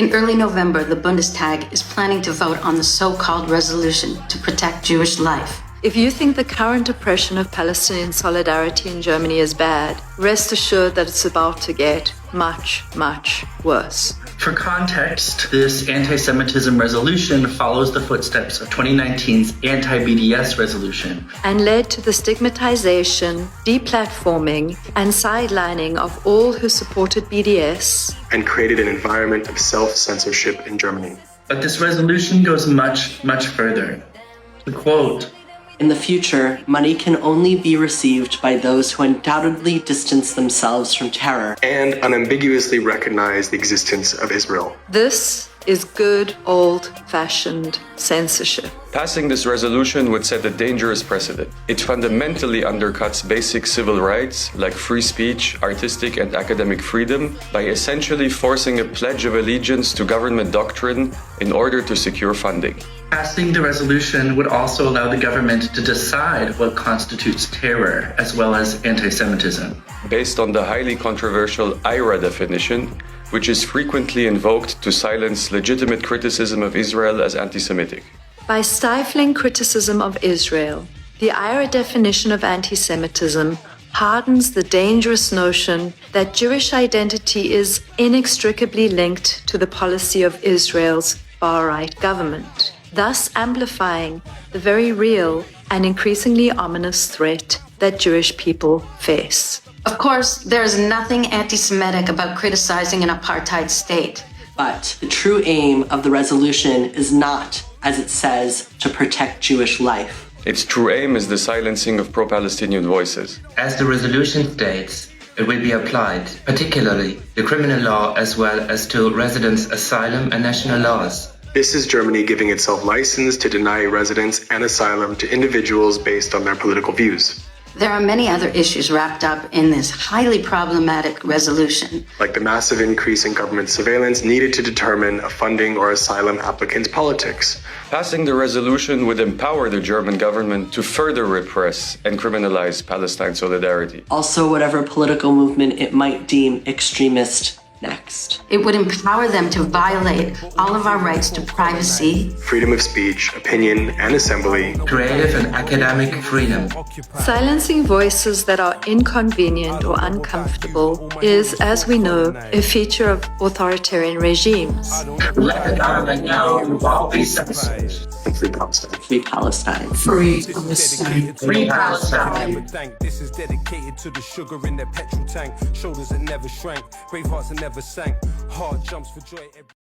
In early November, the Bundestag is planning to vote on the so-called resolution to protect Jewish life. If you think the current oppression of Palestinian solidarity in Germany is bad, rest assured that it's about to get much, much worse. For context, this anti-Semitism resolution follows the footsteps of 2019's anti-BDS resolution And led to the stigmatization, deplatforming, and sidelining of all who supported BDS. And created an environment of self-censorship in Germany. But this resolution goes much, much further. The quote, "In the future, money can only be received by those who undoubtedly distance themselves from terror And unambiguously recognize the existence of Israel." This is good old-fashioned censorship. Passing this resolution would set a dangerous precedent. It fundamentally undercuts basic civil rights like free speech, artistic and academic freedom by essentially forcing a pledge of allegiance to government doctrine in order to secure funding. Passing the resolution would also allow the government to decide what constitutes terror as well as anti-Semitism. Based on the highly controversial IRA definition, which is frequently invoked to silence legitimate criticism of Israel as anti-Semitic. By stifling criticism of Israel, the IRA definition of anti-Semitism hardens the dangerous notion that Jewish identity is inextricably linked to the policy of Israel's far-right government, thus amplifying the very real and increasingly ominous threat that Jewish people face. Of course, there is nothing anti-Semitic about criticizing an apartheid state. But the true aim of the resolution is not, as it says, to protect Jewish life. Its true aim is the silencing of pro-Palestinian voices. As the resolution states, it will be applied, particularly the criminal law as well as to residence asylum and national laws. This is Germany giving itself license to deny residence and asylum to individuals based on their political views. There are many other issues wrapped up in this highly problematic resolution. Like the massive increase in government surveillance needed to determine a funding or asylum applicant's politics. Passing the resolution would empower the German government to further repress and criminalize Palestine solidarity. Also, whatever political movement it might deem extremist next. It would empower them to violate all of our rights to privacy, Freedom of speech, opinion, and assembly. Creative and academic freedom. Silencing voices that are inconvenient or uncomfortable is, as we know, a feature of authoritarian regimes. Let the government know you won't be censored. Free Palestine. Free Palestine. free Palestine. Free Palestine. This is dedicated to the sugar in their petrol tank. Shoulders that never shrank, brave hearts that never sank. Heart jumps for joy.